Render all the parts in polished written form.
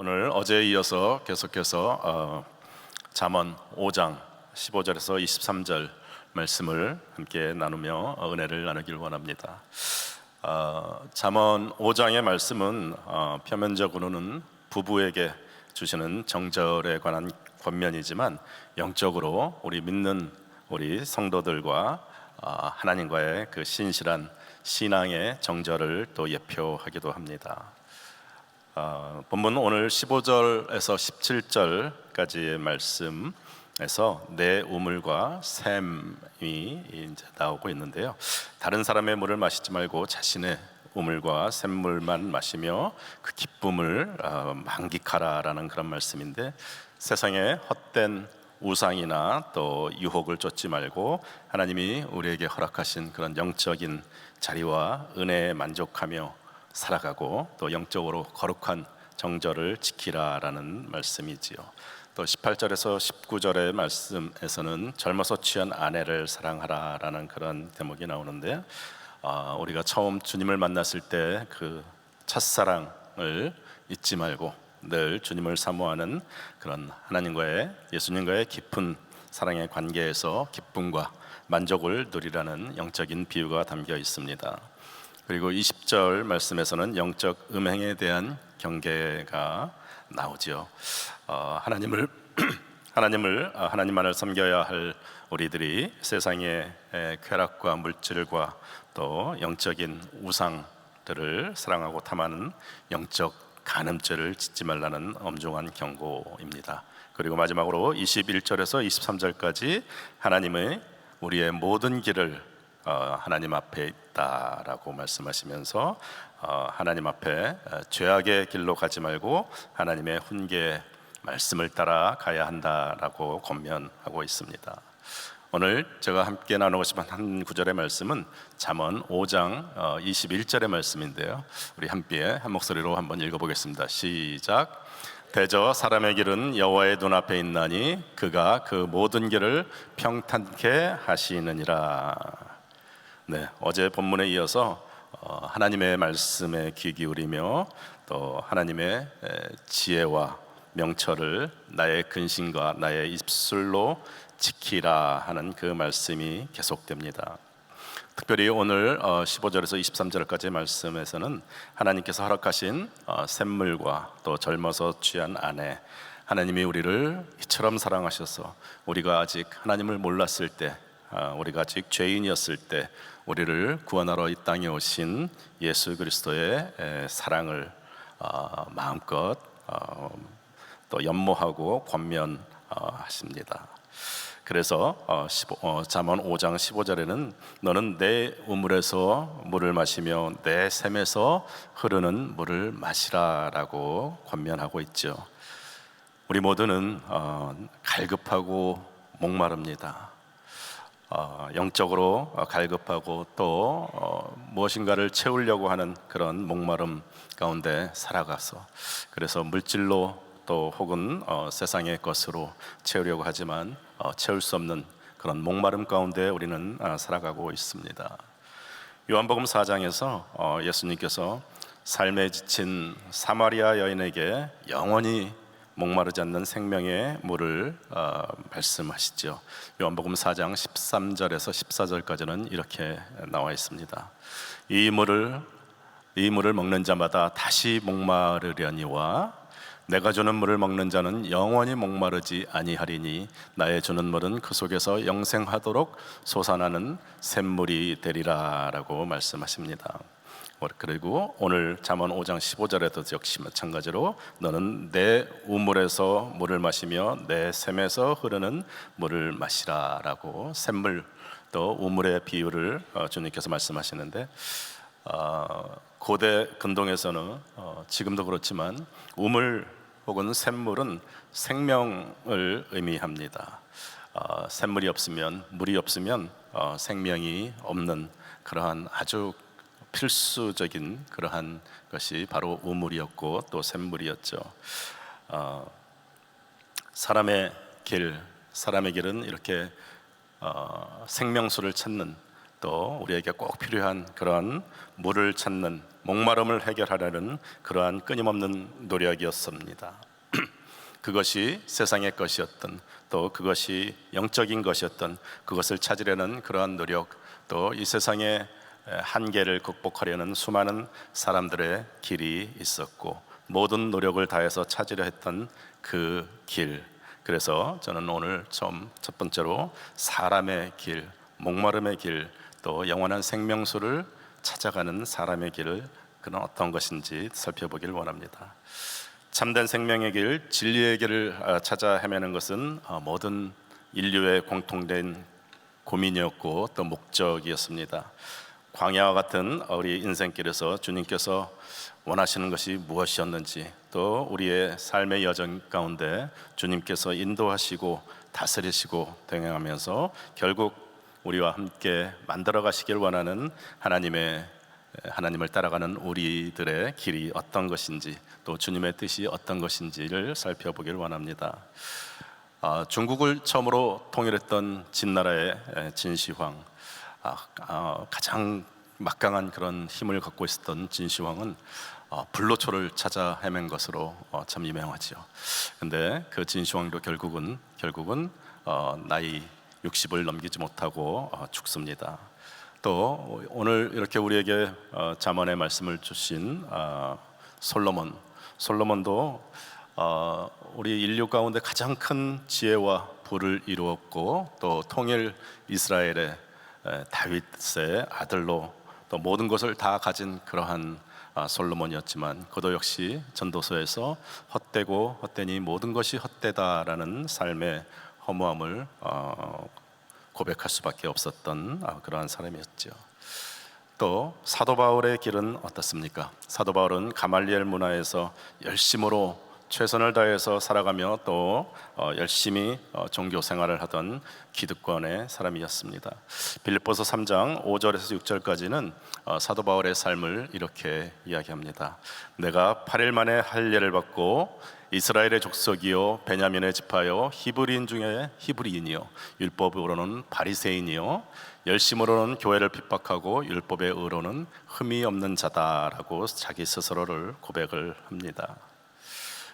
오늘 어제에 이어서 계속해서 잠언 5장 15절에서 23절 말씀을 함께 나누며 은혜를 나누길 원합니다. 잠언 5장의 말씀은 표면적으로는 부부에게 주시는 정절에 관한 권면이지만 영적으로 우리 믿는 우리 성도들과 하나님과의 그 신실한 신앙의 정절을 또 예표하기도 합니다. 본문 오늘 15절에서 17절까지의 말씀에서 내 우물과 샘이 이제 나오고 있는데요. 다른 사람의 물을 마시지 말고 자신의 우물과 샘물만 마시며 그 기쁨을 만끽하라라는 그런 말씀인데, 세상의 헛된 우상이나 또 유혹을 쫓지 말고 하나님이 우리에게 허락하신 그런 영적인 자리와 은혜에 만족하며 살아가고 또 영적으로 거룩한 정절을 지키라라는 말씀이지요. 또 18절에서 19절의 말씀에서는 젊어서 취한 아내를 사랑하라라는 그런 대목이 나오는데, 우리가 처음 주님을 만났을 때 그 첫사랑을 잊지 말고 늘 주님을 사모하는 그런 하나님과의, 예수님과의 깊은 사랑의 관계에서 기쁨과 만족을 누리라는 영적인 비유가 담겨 있습니다. 그리고 20절 말씀에서는 영적 음행에 대한 경계가 나오지요. 하나님만을 섬겨야 할 우리들이 세상의 쾌락과 물질과 또 영적인 우상들을 사랑하고 탐하는 영적 간음죄를 짓지 말라는 엄중한 경고입니다. 그리고 마지막으로 21절에서 23절까지 하나님의 우리의 모든 길을 하나님 앞에 있다라고 말씀하시면서 하나님 앞에 죄악의 길로 가지 말고 하나님의 훈계 말씀을 따라 가야 한다라고 권면하고 있습니다. 오늘 제가 함께 나누고 싶은 한 구절의 말씀은 잠언 5장 21절의 말씀인데요. 우리 함께 한 목소리로 한번 읽어보겠습니다. 시작. 대저 사람의 길은 여호와의 눈앞에 있나니 그가 그 모든 길을 평탄케 하시느니라. 네, 어제 본문에 이어서 하나님의 말씀에 귀 기울이며 또 하나님의 지혜와 명철을 나의 근심과 나의 입술로 지키라 하는 그 말씀이 계속됩니다. 특별히 오늘 15절에서 23절까지의 말씀에서는 하나님께서 허락하신 샘물과 또 젊어서 취한 아내, 하나님이 우리를 이처럼 사랑하셔서 우리가 아직 하나님을 몰랐을 때, 우리가 아직 죄인이었을 때 우리를 구원하러 이 땅에 오신 예수 그리스도의 사랑을 마음껏 또 연모하고 권면하십니다. 그래서 잠언 5장 15절에는 너는 내 우물에서 물을 마시며 내 샘에서 흐르는 물을 마시라라고 권면하고 있죠. 우리 모두는 갈급하고 목마릅니다. 영적으로 갈급하고 또 무엇인가를 채우려고 하는 그런 목마름 가운데 살아가서, 그래서 물질로 또 혹은 세상의 것으로 채우려고 하지만 채울 수 없는 그런 목마름 가운데 우리는 살아가고 있습니다. 요한복음 4장에서 예수님께서 삶에 지친 사마리아 여인에게 영원히 목마르지 않는 생명의 물을 말씀하시죠. 요한복음 4장 13절에서 14절까지는 이렇게 나와 있습니다. 이 물을 먹는 자마다 다시 목마르려니와 내가 주는 물을 먹는 자는 영원히 목마르지 아니하리니 나의 주는 물은 그 속에서 영생하도록 솟아나는 샘물이 되리라 라고 말씀하십니다. 그리고 오늘 잠언 5장 15절에도 역시 마찬가지로 너는 내 우물에서 물을 마시며 내 샘에서 흐르는 물을 마시라 라고 샘물 또 우물의 비유를 주님께서 말씀하시는데, 고대 근동에서는 지금도 그렇지만 우물 혹은 샘물은 생명을 의미합니다. 샘물이 없으면, 물이 없으면 생명이 없는 그러한 아주 필수적인 그러한 것이 바로 우물이었고 또 샘물이었죠. 사람의 길은 이렇게 생명수를 찾는 또 우리에게 꼭 필요한 그러한 물을 찾는 목마름을 해결하려는 그러한 끊임없는 노력이었습니다. 그것이 세상의 것이었던, 또 그것이 영적인 것이었던, 그것을 찾으려는 그러한 노력, 또 이 세상의 한계를 극복하려는 수많은 사람들의 길이 있었고, 모든 노력을 다해서 찾으려 했던 그 길, 그래서 저는 오늘 첫 번째로 사람의 길, 목마름의 길, 또 영원한 생명수를 찾아가는 사람의 길을 그는 어떤 것인지 살펴보기를 원합니다. 참된 생명의 길, 진리의 길을 찾아 헤매는 것은 모든 인류의 공통된 고민이었고 또 목적이었습니다. 광야와 같은 우리 인생길에서 주님께서 원하시는 것이 무엇이었는지, 또 우리의 삶의 여정 가운데 주님께서 인도하시고 다스리시고 동행하면서 결국 우리와 함께 만들어 가시길 원하는 하나님을 따라가는 우리들의 길이 어떤 것인지, 또 주님의 뜻이 어떤 것인지를 살펴보기를 원합니다. 중국을 처음으로 통일했던 진나라의 진시황, 가장 막강한 그런 힘을 갖고 있었던 진시황은 불로초를 찾아 헤맨 것으로 참 유명하죠. 근데 그 진시황도 결국은 나이 60을 넘기지 못하고 죽습니다. 또 오늘 이렇게 우리에게 잠언의 말씀을 주신 솔로몬도 우리 인류 가운데 가장 큰 지혜와 부를 이루었고, 또 통일 이스라엘의 다윗의 아들로 또 모든 것을 다 가진 그러한 솔로몬이었지만, 그도 역시 전도서에서 헛되고 헛되니 모든 것이 헛되다라는 삶의 허무함을 고백할 수밖에 없었던 그러한 사람이었죠. 또 사도 바울의 길은 어떻습니까? 사도 바울은 가말리엘 문화에서 열심으로 최선을 다해서 살아가며 또 열심히 종교 생활을 하던 기득권의 사람이었습니다. 빌립보서 3장 5절에서 6절까지는 사도 바울의 삶을 이렇게 이야기합니다. 내가 8일 만에 할례를 받고 이스라엘의 족속이요 베냐민의 지파요 히브리인 중에 히브리인이요 율법으로는 바리새인이요 열심으로는 교회를 핍박하고 율법의 의로는 흠이 없는 자다라고 자기 스스로를 고백을 합니다.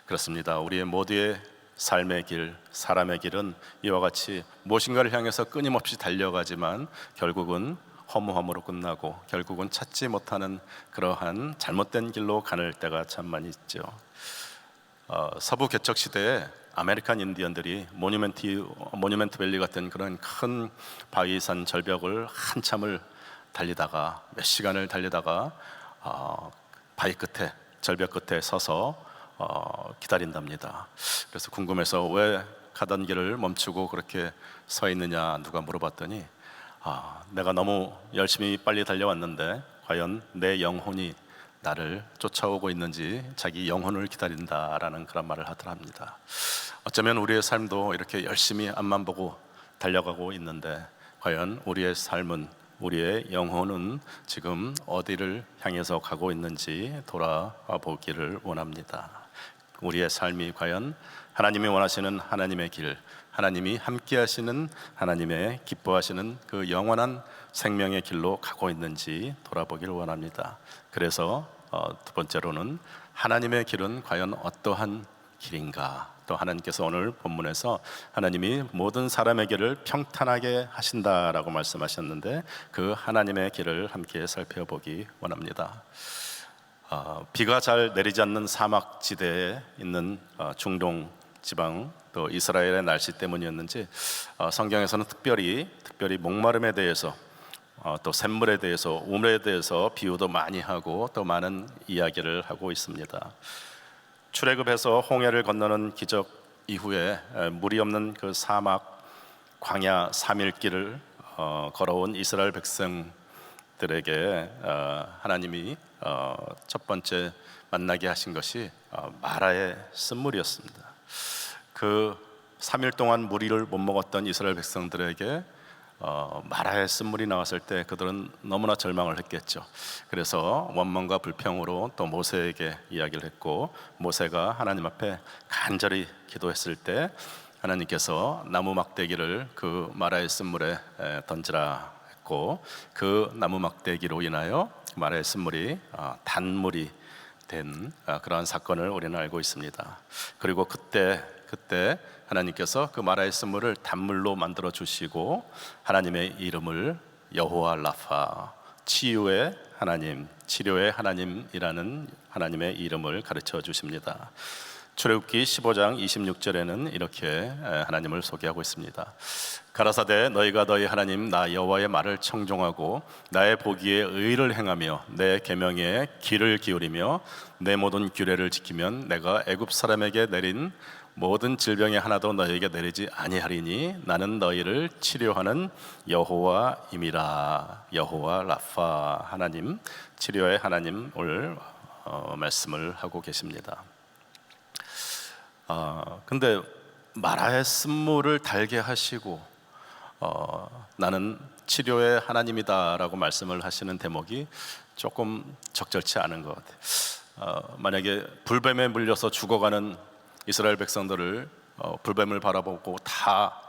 그렇습니다. 우리의 모두의 삶의 길, 사람의 길은 이와 같이 무엇인가를 향해서 끊임없이 달려가지만 결국은 허무함으로 끝나고 결국은 찾지 못하는 그러한 잘못된 길로 가는 때가 참 많이 있죠. 서부 개척 시대에 아메리칸 인디언들이 모뉴멘트 밸리 같은 그런 큰 바위산 절벽을 한참을 달리다가 몇 시간을 달리다가 바위 끝에 절벽 끝에 서서 기다린답니다. 그래서 궁금해서 왜 가던 길을 멈추고 그렇게 서 있느냐 누가 물어봤더니 내가 너무 열심히 빨리 달려왔는데 과연 내 영혼이 나를 쫓아오고 있는지 자기 영혼을 기다린다라는 그런 말을 하더랍니다. 어쩌면 우리의 삶도 이렇게 열심히 앞만 보고 달려가고 있는데 과연 우리의 삶은, 우리의 영혼은 지금 어디를 향해서 가고 있는지 돌아보기를 원합니다. 우리의 삶이 과연 하나님이 원하시는 하나님의 길, 하나님이 함께 하시는 하나님의 기뻐하시는 그 영원한 생명의 길로 가고 있는지 돌아보기를 원합니다. 그래서 두 번째로는 하나님의 길은 과연 어떠한 길인가? 또 하나님께서 오늘 본문에서 하나님이 모든 사람의 길을 평탄하게 하신다라고 말씀하셨는데 그 하나님의 길을 함께 살펴보기 원합니다. 비가 잘 내리지 않는 사막지대에 있는 중동 지방, 또 이스라엘의 날씨 때문이었는지 성경에서는 특별히 목마름에 대해서 또 샘물에 대해서, 우물에 대해서 비유도 많이 하고 또 많은 이야기를 하고 있습니다. 출애굽해서 홍해를 건너는 기적 이후에 물이 없는 그 사막 광야 3일 길을 걸어온 이스라엘 백성들에게 하나님이 첫 번째 만나게 하신 것이 마라의 쓴물이었습니다. 그 3일 동안 무리를 못 먹었던 이스라엘 백성들에게 마라의 쓴물이 나왔을 때 그들은 너무나 절망을 했겠죠. 그래서 원망과 불평으로 또 모세에게 이야기를 했고, 모세가 하나님 앞에 간절히 기도했을 때 하나님께서 나무 막대기를 그 마라의 쓴물에 던지라 닿고 그 나무 막대기로 인하여 마라의 쓴물이 단물이 된 그러한 사건을 우리는 알고 있습니다. 그리고 그때 하나님께서 그 마라의 쓴물을 단물로 만들어 주시고 하나님의 이름을 여호와 라파, 치유의 하나님, 치료의 하나님이라는 하나님의 이름을 가르쳐 주십니다. 출애굽기 15장 26절에는 이렇게 하나님을 소개하고 있습니다. 가라사대 너희가 너희 하나님 나 여호와의 말을 청종하고 나의 보기에 의를 행하며 내 계명에 귀를 기울이며 내 모든 규례를 지키면 내가 애굽 사람에게 내린 모든 질병이 하나도 너희에게 내리지 아니하리니 나는 너희를 치료하는 여호와임이라. 여호와 라파, 하나님, 치료의 하나님을 말씀을 하고 계십니다. 근데 마라의 쓴물을 달게 하시고 나는 치료의 하나님이다라고 말씀을 하시는 대목이 조금 적절치 않은 것 같아요. 만약에 불뱀에 물려서 죽어가는 이스라엘 백성들을 불뱀을 바라보고 다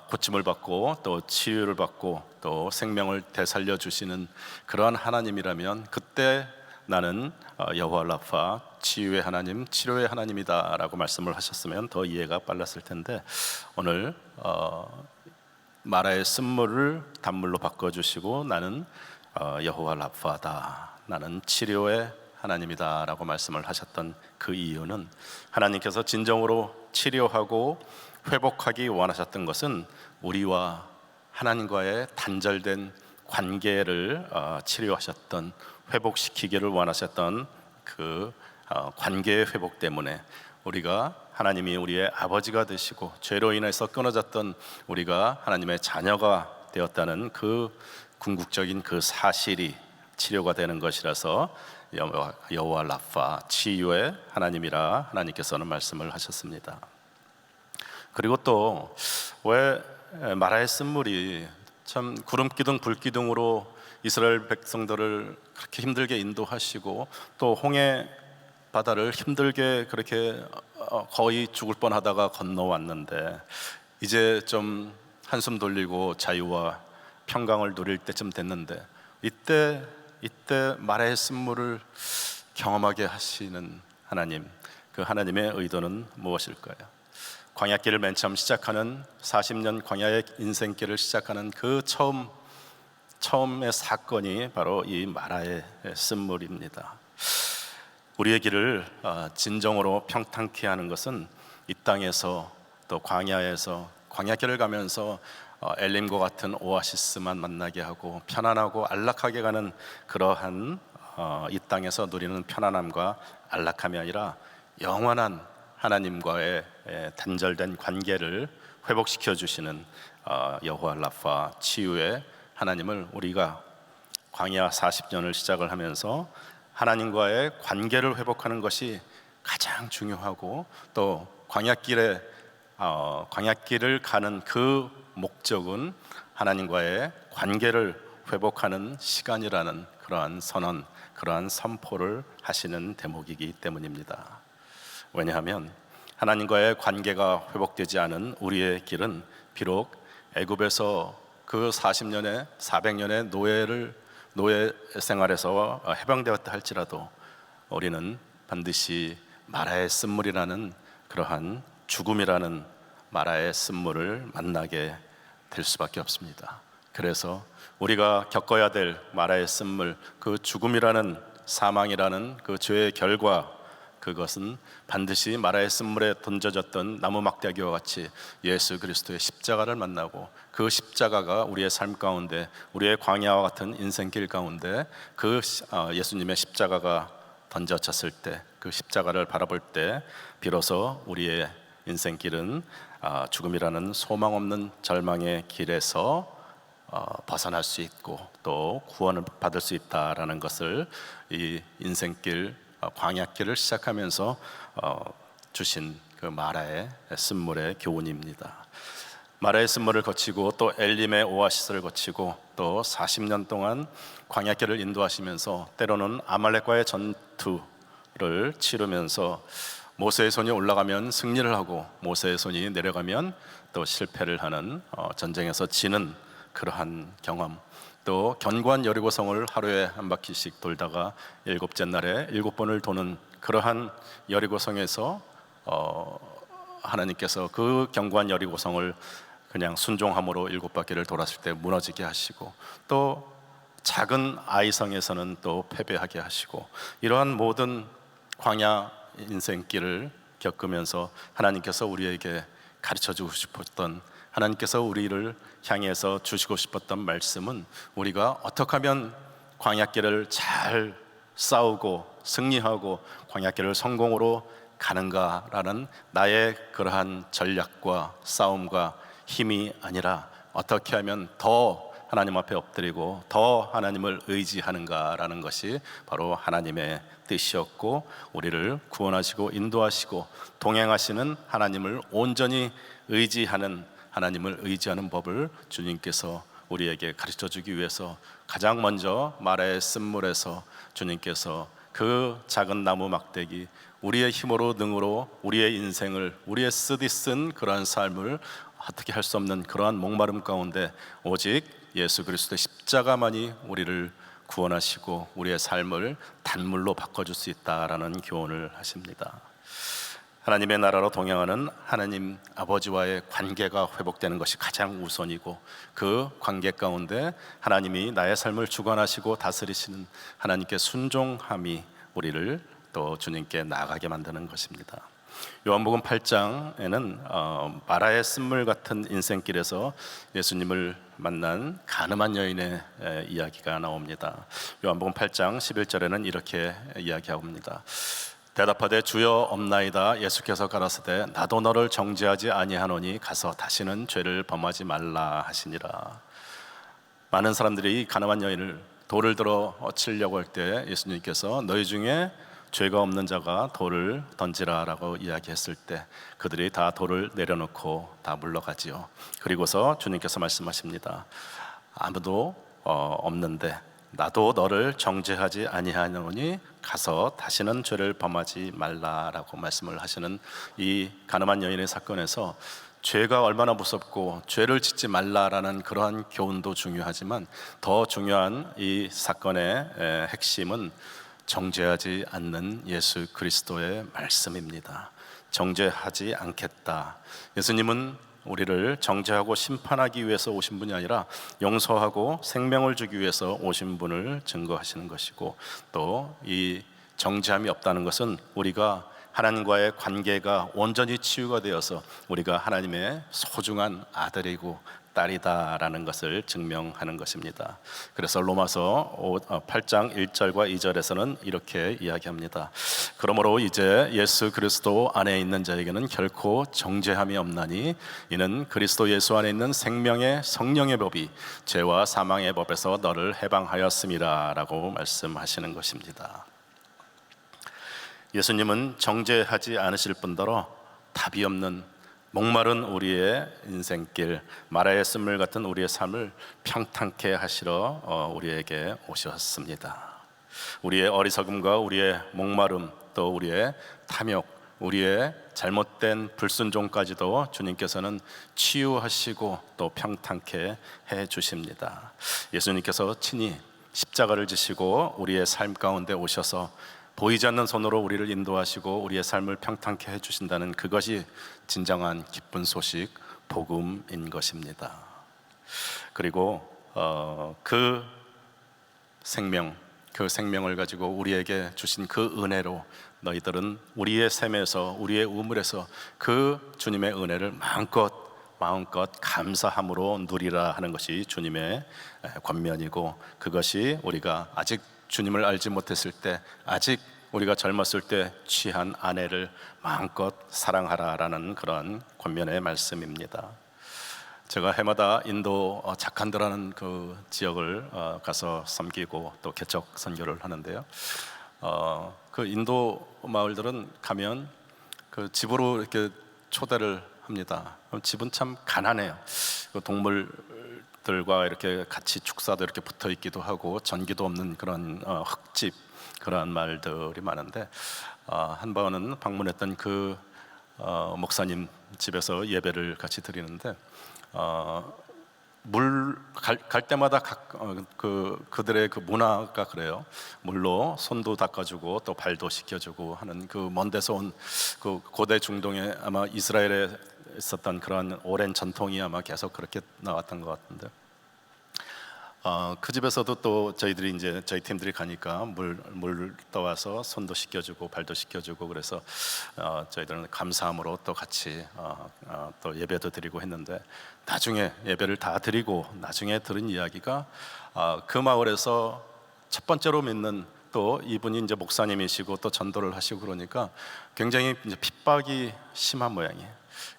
고침을 받고 또 치유를 받고 또 생명을 되살려 주시는 그러한 하나님이라면 그때 나는 여호와 라파, 치유의 하나님, 치료의 하나님이다라고 말씀을 하셨으면 더 이해가 빨랐을 텐데 오늘 마라의 쓴물을 단물로 바꿔주시고 나는 여호와 라파다, 나는 치료의 하나님이다라고 말씀을 하셨던 그 이유는 하나님께서 진정으로 치료하고 회복하기 원하셨던 것은 우리와 하나님과의 단절된 관계를 치료하셨던, 회복시키기를 원하셨던 그 관계의 회복 때문에 우리가 하나님이 우리의 아버지가 되시고 죄로 인해서 끊어졌던 우리가 하나님의 자녀가 되었다는 그 궁극적인 그 사실이 치료가 되는 것이라서 여호와 라파, 치유의 하나님이라 하나님께서는 말씀을 하셨습니다. 그리고 또 왜 마라의 쓴물이 참 구름기둥 불기둥으로 이스라엘 백성들을 그렇게 힘들게 인도하시고 또 홍해 바다를 힘들게 그렇게 거의 죽을 뻔하다가 건너왔는데 이제 좀 한숨 돌리고 자유와 평강을 누릴 때쯤 됐는데 이때 마라의 쓴물을 경험하게 하시는 하나님, 그 하나님의 의도는 무엇일까요? 광야길을 맨 처음 시작하는 40년 광야의 인생길을 시작하는 그 처음의 사건이 바로 이 마라의 쓴물입니다. 우리의 길을 진정으로 평탄케 하는 것은 이 땅에서 또 광야에서 광야길을 가면서 엘림과 같은 오아시스만 만나게 하고 편안하고 안락하게 가는 그러한 이 땅에서 누리는 편안함과 안락함이 아니라 영원한 하나님과의 단절된 관계를 회복시켜 주시는 여호와 라파, 치유의 하나님을 우리가 광야 40년을 시작을 하면서 하나님과의 관계를 회복하는 것이 가장 중요하고 또 광야길을 가는 그 목적은 하나님과의 관계를 회복하는 시간이라는 그러한 선언, 그러한 선포를 하시는 대목이기 때문입니다. 왜냐하면 하나님과의 관계가 회복되지 않은 우리의 길은 비록 애굽에서 그 40년의 400년의 노예 생활에서 해방되었다 할지라도 우리는 반드시 마라의 쓴물이라는 그러한 죽음이라는 마라의 쓴물을 만나게 될 수밖에 없습니다. 그래서 우리가 겪어야 될 마라의 쓴물, 그 죽음이라는 사망이라는 그 죄의 결과, 그것은 반드시 마라의 쓴물에 던져졌던 나무 막대기와 같이 예수 그리스도의 십자가를 만나고 그 십자가가 우리의 삶 가운데, 우리의 광야와 같은 인생길 가운데 그 예수님의 십자가가 던져졌을 때, 그 십자가를 바라볼 때 비로소 우리의 인생길은 죽음이라는 소망 없는 절망의 길에서 벗어날 수 있고 또 구원을 받을 수 있다라는 것을 이 인생길, 광야길을 시작하면서 주신 그 마라의 쓴물의 교훈입니다. 마라의 쓴물을 거치고 또 엘림의 오아시스를 거치고 또 40년 동안 광야길을 인도하시면서 때로는 아말렉과의 전투를 치르면서 모세의 손이 올라가면 승리를 하고 모세의 손이 내려가면 또 실패를 하는 전쟁에서 지는 그러한 경험, 또 견고한 여리고성을 하루에 한 바퀴씩 돌다가 일곱째 날에 7번을 도는 그러한 여리고성에서 하나님께서 그 견고한 여리고성을 그냥 순종함으로 7바퀴를 돌았을 때 무너지게 하시고, 또 작은 아이성에서는 또 패배하게 하시고, 이러한 모든 광야 인생길을 겪으면서 하나님께서 우리에게 가르쳐주고 싶었던, 하나님께서 우리를 향해서 주시고 싶었던 말씀은, 우리가 어떻게 하면 광야길을 잘 싸우고 승리하고 광야길을 성공으로 가는가라는 나의 그러한 전략과 싸움과 힘이 아니라, 어떻게 하면 더 하나님 앞에 엎드리고 더 하나님을 의지하는가라는 것이 바로 하나님의 뜻이었고, 우리를 구원하시고 인도하시고 동행하시는 하나님을 온전히 의지하는, 하나님을 의지하는 법을 주님께서 우리에게 가르쳐 주기 위해서 가장 먼저 마라의 쓴물에서 주님께서 그 작은 나무 막대기, 우리의 힘으로 능으로 우리의 인생을, 우리의 쓰디 쓴 그러한 삶을 어떻게 할 수 없는 그러한 목마름 가운데 오직 예수 그리스도의 십자가만이 우리를 구원하시고 우리의 삶을 단물로 바꿔줄 수 있다라는 교훈을 하십니다. 하나님의 나라로 동행하는 하나님 아버지와의 관계가 회복되는 것이 가장 우선이고, 그 관계 가운데 하나님이 나의 삶을 주관하시고 다스리시는 하나님께 순종함이 우리를 또 주님께 나아가게 만드는 것입니다. 요한복음 8장에는 마라의 쓴물 같은 인생길에서 예수님을 만난 가늠한 여인의 이야기가 나옵니다. 요한복음 8장 11절에는 이렇게 이야기합니다. 대답하되 주여 없나이다. 예수께서 가라사대 나도 너를 정죄하지 아니하노니 가서 다시는 죄를 범하지 말라 하시니라. 많은 사람들이 이 가늠한 여인을 돌을 들어 치려고 할 때 예수님께서 너희 중에 죄가 없는 자가 돌을 던지라라고 이야기했을 때 그들이 다 돌을 내려놓고 다 물러가지요. 그리고서 주님께서 말씀하십니다. 아무도 없는데 나도 너를 정죄하지 아니하노니 가서 다시는 죄를 범하지 말라라고 말씀을 하시는 이 가늠한 여인의 사건에서 죄가 얼마나 무섭고 죄를 짓지 말라라는 그러한 교훈도 중요하지만, 더 중요한 이 사건의 핵심은 정죄하지 않는 예수 그리스도의 말씀입니다. 정죄하지 않겠다. 예수님은 우리를 정죄하고 심판하기 위해서 오신 분이 아니라 용서하고 생명을 주기 위해서 오신 분을 증거하시는 것이고, 또 이 정죄함이 없다는 것은 우리가 하나님과의 관계가 온전히 치유가 되어서 우리가 하나님의 소중한 아들이고 딸이다라는 것을 증명하는 것입니다. 그래서 로마서 8장 1절과 2절에서는 이렇게 이야기합니다. 그러므로 이제 예수 그리스도 안에 있는 자에게는 결코 정죄함이 없나니 이는 그리스도 예수 안에 있는 생명의 성령의 법이 죄와 사망의 법에서 너를 해방하였음이라 라고 말씀하시는 것입니다. 예수님은 정죄하지 않으실 뿐더러 답이 없는 목마른 우리의 인생길, 마라의 쓴물 같은 우리의 삶을 평탄케 하시러 우리에게 오셨습니다. 우리의 어리석음과 우리의 목마름, 또 우리의 탐욕, 우리의 잘못된 불순종까지도 주님께서는 치유하시고 또 평탄케 해 주십니다. 예수님께서 친히 십자가를 지시고 우리의 삶 가운데 오셔서 보이지 않는 손으로 우리를 인도하시고 우리의 삶을 평탄케 해주신다는 그것이 진정한 기쁜 소식, 복음인 것입니다. 그리고 그 생명을 가지고 우리에게 주신 그 은혜로 너희들은 우리의 삶에서, 우리의 우물에서 그 주님의 은혜를 마음껏 감사함으로 누리라 하는 것이 주님의 권면이고, 그것이 우리가 아직 주님을 알지 못했을 때, 아직 우리가 젊었을 때 취한 아내를 마음껏 사랑하라라는 그런 권면의 말씀입니다. 제가 해마다 인도 자칸드라는 그 지역을 가서 섬기고 또 개척 선교를 하는데요. 그 인도 마을들은 가면 그 집으로 이렇게 초대를 합니다. 집은 참 가난해요. 그 동물들과 이렇게 같이 축사도 이렇게 붙어 있기도 하고 전기도 없는 그런 흙집, 그러한 말들이 많은데, 한 번은 방문했던 그 목사님 집에서 예배를 같이 드리는데 갈 때마다 그들의 그 문화가 그래요. 물로 손도 닦아주고 또 발도 씻겨주고 하는 그 먼 데서 온 그 고대 중동에 아마 이스라엘에 있었던 그런 오랜 전통이 아마 계속 그렇게 나왔던 것 같은데, 그 집에서도 또 저희들이 이제 저희 팀들이 가니까 물 떠와서 손도 씻겨주고 발도 씻겨주고, 그래서 저희들은 감사함으로 또 같이 또 예배도 드리고 했는데, 나중에 예배를 다 드리고 나중에 들은 이야기가, 그 마을에서 첫 번째로 믿는 또 이분이 이제 목사님이시고 또 전도를 하시고 그러니까 굉장히 이제 핍박이 심한 모양이에요.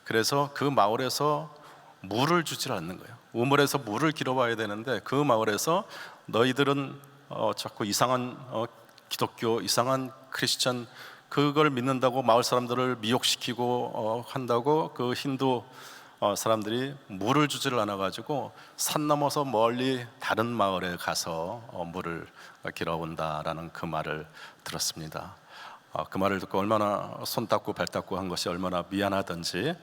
그래서 그 마을에서 물을 주질 않는 거예요. 우물에서 물을 길어와야 되는데 그 마을에서 너희들은 자꾸 이상한 기독교, 이상한 크리스천, 그걸 믿는다고 마을 사람들을 미혹시키고 한다고 그 힌두 사람들이 물을 주지를 않아가지고 산 넘어서 멀리 다른 마을에 가서 물을 길어온다라는 그 말을 들었습니다. 그 말을 듣고 얼마나 손 닦고 발 닦고 한 것이 얼마나 미안하던지,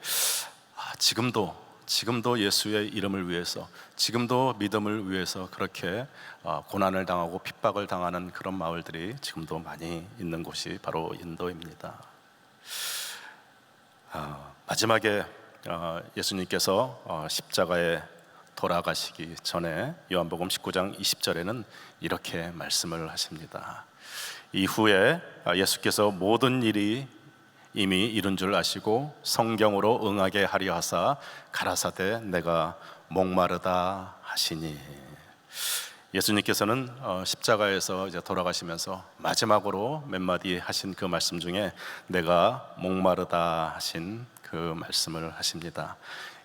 지금도 예수의 이름을 위해서, 지금도 믿음을 위해서 그렇게 고난을 당하고 핍박을 당하는 그런 마을들이 지금도 많이 있는 곳이 바로 인도입니다. 마지막에 예수님께서 십자가에 돌아가시기 전에 요한복음 19장 20절에는 이렇게 말씀을 하십니다. 이후에 예수께서 모든 일이 이미 이룬 줄 아시고 성경으로 응하게 하려 하사 가라사대 내가 목마르다 하시니. 예수님께서는 십자가에서 이제 돌아가시면서 마지막으로 몇 마디 하신 그 말씀 중에 내가 목마르다 하신 그 말씀을 하십니다.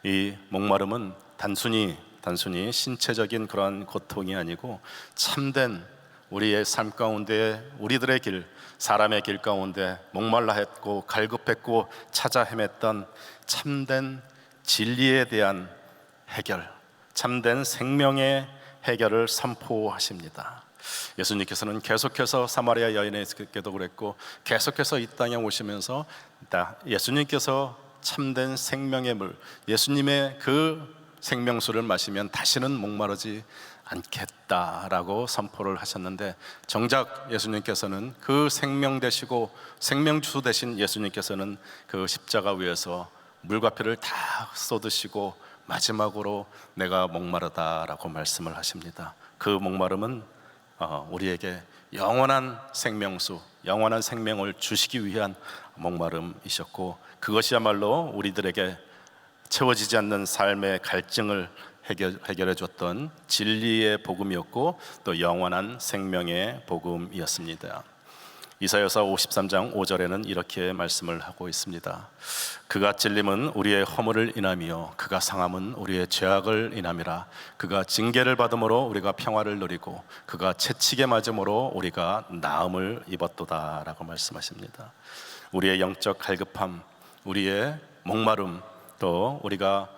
이 목마름은 단순히 신체적인 그런 고통이 아니고 참된 우리의 삶 가운데, 우리들의 길, 사람의 길 가운데 목말라 했고 갈급했고 찾아 헤맸던 참된 진리에 대한 해결, 참된 생명의 해결을 선포하십니다. 예수님께서는 계속해서 사마리아 여인에게도 그랬고 계속해서 이 땅에 오시면서 예수님께서 참된 생명의 물, 예수님의 그 생명수를 마시면 다시는 목마르지 않겠다라고 선포를 하셨는데, 정작 예수님께서는 그 생명 되시고 생명주 되신 예수님께서는 그 십자가 위에서 물과 피를 다 쏟으시고 마지막으로 내가 목마르다라고 말씀을 하십니다. 그 목마름은 우리에게 영원한 생명수, 영원한 생명을 주시기 위한 목마름이셨고, 그것이야말로 우리들에게 채워지지 않는 삶의 갈증을 해결해 줬던 진리의 복음이었고 또 영원한 생명의 복음이었습니다. 이사야서 53장 5절에는 이렇게 말씀을 하고 있습니다. 그가 찔림은 우리의 허물을 인하며 그가 상함은 우리의 죄악을 인함이라. 그가 징계를 받음으로 우리가 평화를 누리고 그가 채찍에 맞음으로 우리가 나음을 입었도다 라고 말씀하십니다. 우리의 영적 갈급함, 우리의 목마름, 또 우리가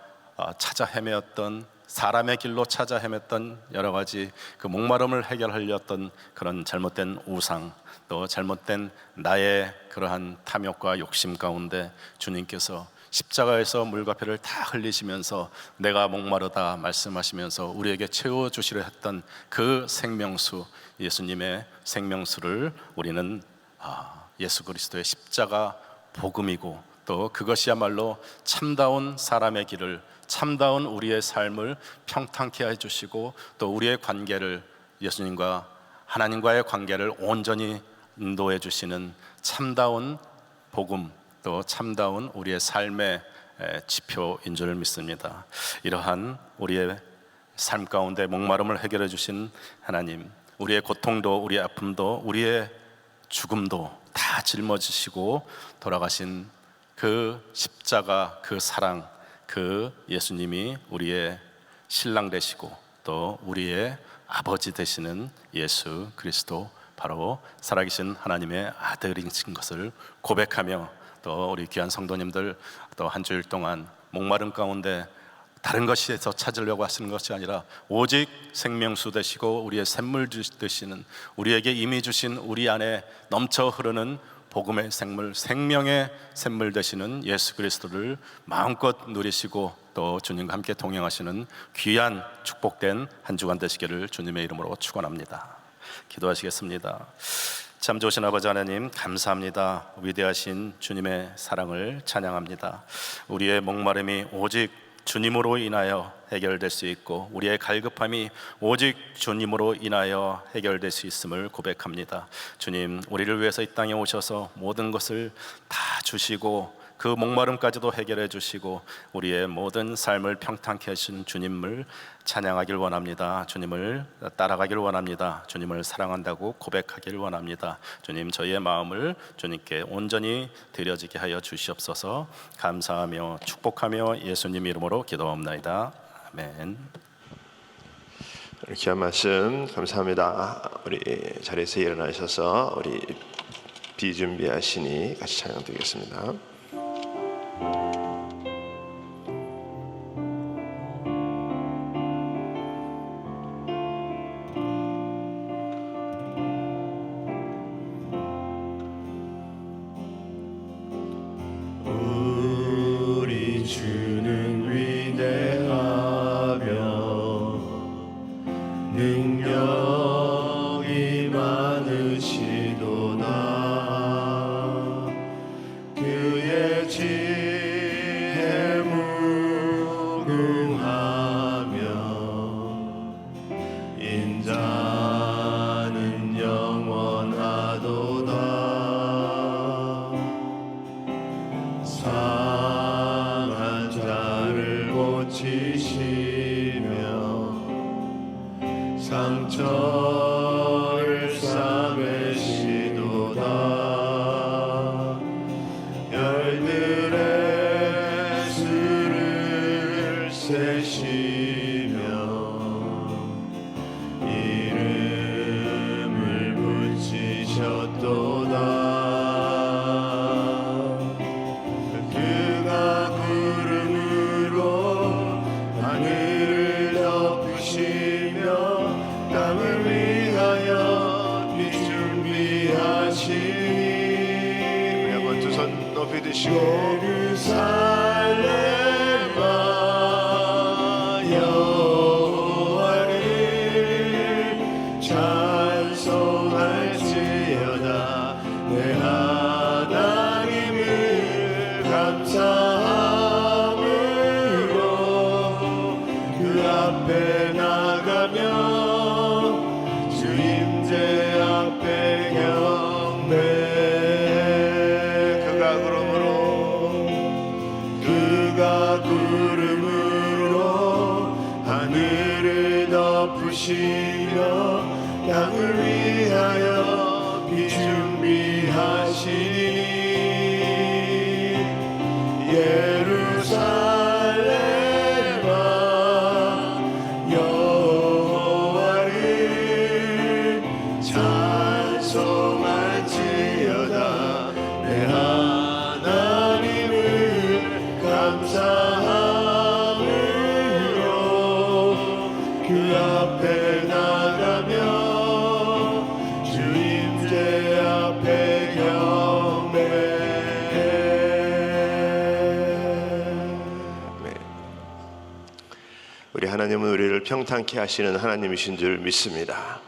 찾아 헤매었던, 사람의 길로 찾아 헤맸던 여러 가지 그 목마름을 해결하려던 그런 잘못된 우상, 또 잘못된 나의 그러한 탐욕과 욕심 가운데 주님께서 십자가에서 물과 피를 다 흘리시면서 내가 목마르다 말씀하시면서 우리에게 채워주시려 했던 그 생명수, 예수님의 생명수를 우리는 예수 그리스도의 십자가 복음이고, 또 그것이야말로 참다운 사람의 길을, 참다운 우리의 삶을 평탄케 해주시고 또 우리의 관계를, 예수님과 하나님과의 관계를 온전히 인도해 주시는 참다운 복음, 또 참다운 우리의 삶의 지표인 줄 믿습니다. 이러한 우리의 삶 가운데 목마름을 해결해 주신 하나님, 우리의 고통도 우리의 아픔도 우리의 죽음도 다 짊어지시고 돌아가신 그 십자가, 그 사랑, 그 예수님이 우리의 신랑 되시고 또 우리의 아버지 되시는 예수 그리스도, 바로 살아계신 하나님의 아들이신 것을 고백하며, 또 우리 귀한 성도님들 또 한 주일 동안 목마름 가운데 다른 것에서 찾으려고 하시는 것이 아니라 오직 생명수 되시고 우리의 샘물 되시는, 우리에게 이미 주신 우리 안에 넘쳐 흐르는 복음의 생물, 생명의 샘물 되시는 예수 그리스도를 마음껏 누리시고 또 주님과 함께 동행하시는 귀한 축복된 한 주간 되시기를 주님의 이름으로 축원합니다. 기도하시겠습니다. 참 좋으신 아버지 하나님, 감사합니다. 위대하신 주님의 사랑을 찬양합니다. 우리의 목마름이 오직 주님으로 인하여 해결될 수 있고, 우리의 갈급함이 오직 주님으로 인하여 해결될 수 있음을 고백합니다. 주님, 우리를 위해서 이 땅에 오셔서 모든 것을 다 주시고 그 목마름까지도 해결해 주시고 우리의 모든 삶을 평탄케 하신 주님을 찬양하길 원합니다. 주님을 따라가길 원합니다. 주님을 사랑한다고 고백하길 원합니다. 주님, 저희의 마음을 주님께 온전히 드려지게 하여 주시옵소서. 감사하며 축복하며 예수님 이름으로 기도합나이다. 아멘. 귀한 말씀 감사합니다. 우리 자리에서 일어나셔서 우리 비준비하시니 같이 찬양 드리겠습니다. 우리 주는 위대하며 능력이 많으시도다. 그의 지혜 무궁하며 인자는 영원하도다. 상한 자를 고치시며 상처를 싸매시도다. 열들의 수를 세시며 이름을 붙이셨도다. 그가 구름으로 하늘을 덮으시며 땅을 위하여 빛 준비하시니. 한번 두 손 높이 드시고 예루살렘아 여호와를 찬송할지어다. 내 하나님을 감사함으로 그 앞에 나가며 주 임재 앞에 경배. 그가 구름으로 하늘을 덮으시며 땅을 위하여 빛 준비하시니. 예루살렘아 여호와를 찬송할지어다. 내 하나님을 감사함으로 그 앞에 나가며 주 임재 앞에 경배. 우리 하나님은 우리를 평탄케 하시는 하나님이신 줄 믿습니다.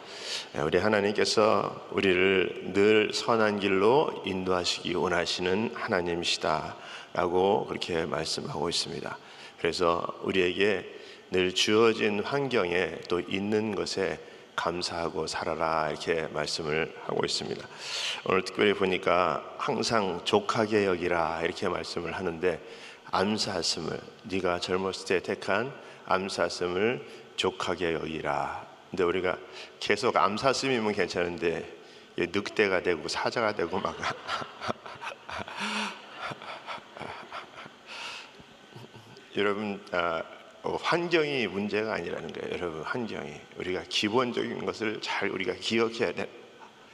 우리 하나님께서 우리를 늘 선한 길로 인도하시기 원하시는 하나님이시다 라고 그렇게 말씀하고 있습니다. 그래서 우리에게 늘 주어진 환경에 또 있는 것에 감사하고 살아라 이렇게 말씀을 하고 있습니다. 오늘 특별히 보니까 항상 족하게 여기라 이렇게 말씀을 하는데, 암사슴을, 네가 젊었을 때 택한 암사슴을 족하게 여기라. 근데 우리가 계속 암사슴이면 괜찮은데 늑대가 되고 사자가 되고 막 여러분, 환경이 문제가 아니라는 거예요. 여러분, 환경이, 우리가 기본적인 것을 잘 우리가 기억해야 돼,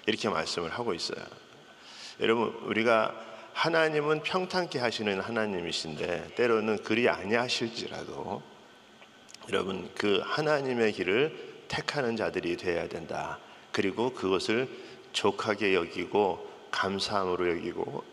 이렇게 말씀을 하고 있어요. 여러분, 우리가 하나님은 평탄케 하시는 하나님이신데 때로는 그리 아니하실지라도 여러분, 그 하나님의 길을 택하는 자들이 되어야 된다. 그리고 그것을 족하게 여기고 감사함으로 여기고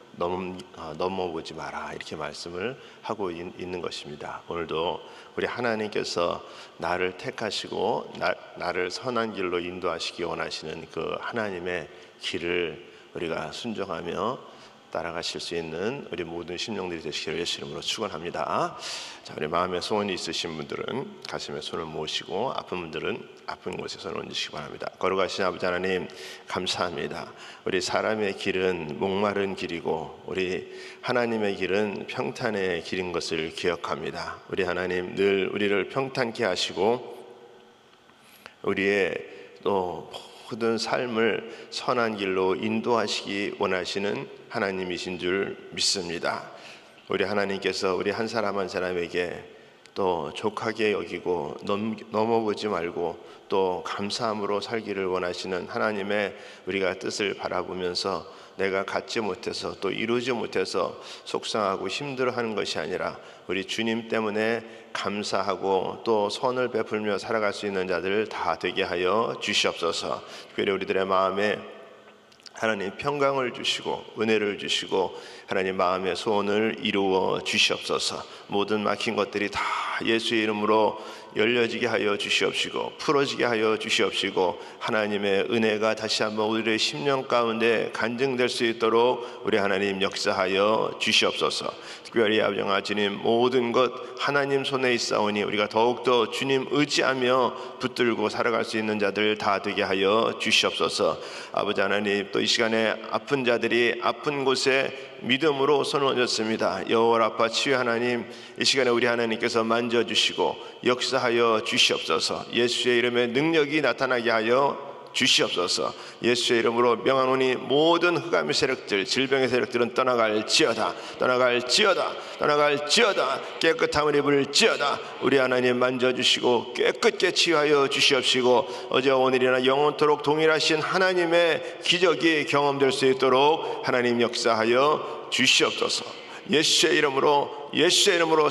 넘어보지 마라, 이렇게 말씀을 하고 있는 것입니다. 오늘도 우리 하나님께서 나를 택하시고 나를 선한 길로 인도하시기 원하시는 그 하나님의 길을 우리가 순종하며 따라가실 수 있는 우리 모든 심령들이 되시기를 예수 이름으로 축원합니다. 자, 우리 마음에 소원이 있으신 분들은 가슴에 손을 모으시고 아픈 분들은 아픈 곳에 손을 얹으시기 바랍니다. 거룩하신 아버지 하나님, 감사합니다. 우리 사람의 길은 목마른 길이고 우리 하나님의 길은 평탄의 길인 것을 기억합니다. 우리 하나님, 늘 우리를 평탄케 하시고 우리의 또 모든 삶을 선한 길로 인도하시기 원하시는 하나님이신 줄 믿습니다. 우리 하나님께서 우리 한 사람 한 사람에게 또 족하게 여기고 넘어보지 말고 또 감사함으로 살기를 원하시는 하나님의 우리가 뜻을 바라보면서 내가 갖지 못해서 또 이루지 못해서 속상하고 힘들어하는 것이 아니라 우리 주님 때문에 감사하고 또 선을 베풀며 살아갈 수 있는 자들 다 되게 하여 주시옵소서. 특별히 우리들의 마음에 하나님 평강을 주시고 은혜를 주시고 하나님 마음의 소원을 이루어 주시옵소서. 모든 막힌 것들이 다 예수의 이름으로 열려지게 하여 주시옵시고 풀어지게 하여 주시옵시고 하나님의 은혜가 다시 한번 우리의 심령 가운데 간증될 수 있도록 우리 하나님 역사하여 주시옵소서. 특별히 아버지와 주님, 모든 것 하나님 손에 있사오니 우리가 더욱더 주님 의지하며 붙들고 살아갈 수 있는 자들 다 되게 하여 주시옵소서. 아버지 하나님, 또 이 시간에 아픈 자들이 아픈 곳에 믿음으로 손을 얹었습니다. 여호와 라파 치유 하나님, 이 시간에 우리 하나님께서 만져주시고 역사하여 주시옵소서. 예수의 이름에 능력이 나타나게 하여 주시옵소서. 예수의 이름으로 명하노니 모든 흑암의 세력들, 질병의 세력들은 떠나갈지어다, 떠나갈지어다, 떠나갈지어다. 깨끗함을 입을지어다. 우리 하나님 만져주시고 깨끗게 치유하여 주시옵시고 어제와 오늘이나 영원토록 동일하신 하나님의 기적이 경험될 수 있도록 하나님 역사하여 주시옵소서. 예수의 이름으로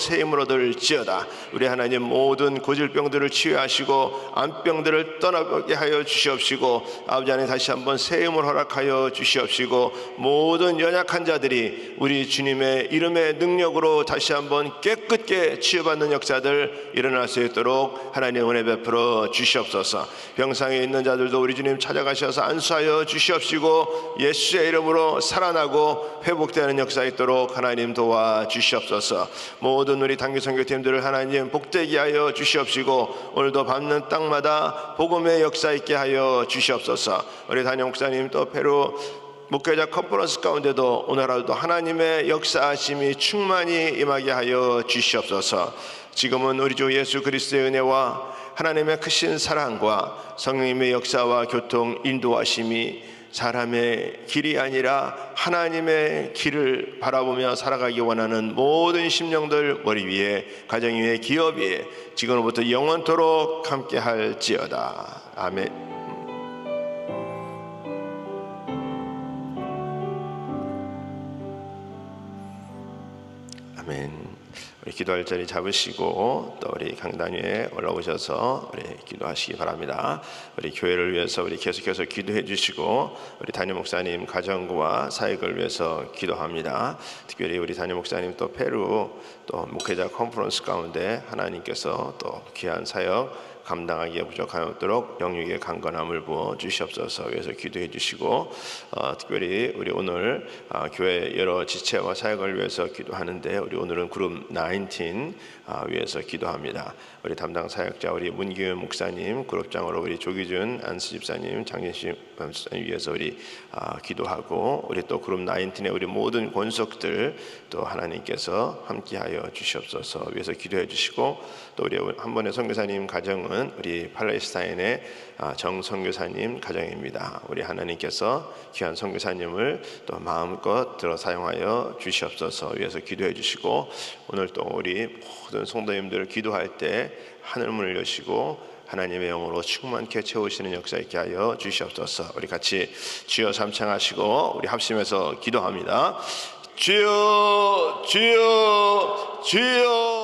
새 힘을 얻을지어다. 우리 하나님, 모든 고질병들을 치유하시고 암병들을 떠나게 하여 주시옵시고 아버지 하나님, 다시 한번 새 힘을 허락하여 주시옵시고 모든 연약한 자들이 우리 주님의 이름의 능력으로 다시 한번 깨끗게 치유받는 역사들 일어날 수 있도록 하나님 은혜 베풀어 주시옵소서. 병상에 있는 자들도 우리 주님 찾아가셔서 안수하여 주시옵시고 예수의 이름으로 살아나고 회복되는 역사 있도록 하나님 도와 주시옵소서. 모든 우리 단기 선교팀들을 하나님 복되게 하여 주시옵시고 오늘도 밟는 땅마다 복음의 역사 있게 하여 주시옵소서. 우리 담임 목사님, 또 페루 목회자 컨퍼런스 가운데도 오늘 하루도 하나님의 역사하심이 충만히 임하게 하여 주시옵소서. 지금은 우리 주 예수 그리스도의 은혜와 하나님의 크신 사랑과 성령님의 역사와 교통 인도하심이 사람의 길이 아니라 하나님의 길을 바라보며 살아가기 원하는 모든 심령들 머리 위에, 가정 위에, 기업 위에 지금부터 영원토록 함께 할지어다. 아멘. 아멘. 우리 기도할 자리 잡으시고 또 우리 강단 위에 올라오셔서 우리 기도하시기 바랍니다. 우리 교회를 위해서 우리 계속해서 기도해 주시고 우리 담임 목사님 가정과 사역을 위해서 기도합니다. 특별히 우리 담임 목사님 또 페루 또 목회자 컨퍼런스 가운데 하나님께서 또 귀한 사역 감당하기에 부족함이 없도록 영육의 강건함을 부어 주시옵소서. 위해서 기도해 주시고 특별히 우리 오늘 교회 여러 지체와 사역을 위해서 기도하는데 우리 오늘은 그룹 19 위해서 기도합니다. 우리 담당 사역자 우리 문기훈 목사님, 그룹장으로 우리 조기준 안수 집사님, 장진심 집사님 위해서 우리 기도하고 우리 또 그룹 19의 우리 모든 권속들 또 하나님께서 함께하여 주시옵소서. 위해서 기도해 주시고 또 우리 한 번의 선교사님 가정은 우리 팔레스타인의 정 선교사님 가정입니다. 우리 하나님께서 귀한 선교사님을 또 마음껏 들어 사용하여 주시옵소서. 위해서 기도해 주시고 오늘 또 우리 모든 성도님들 기도할 때 하늘문을 여시고 하나님의 영으로 충만케 채우시는 역사 있게 하여 주시옵소서. 우리 같이 주여 삼창하시고 우리 합심해서 기도합니다. 주여, 주여, 주여.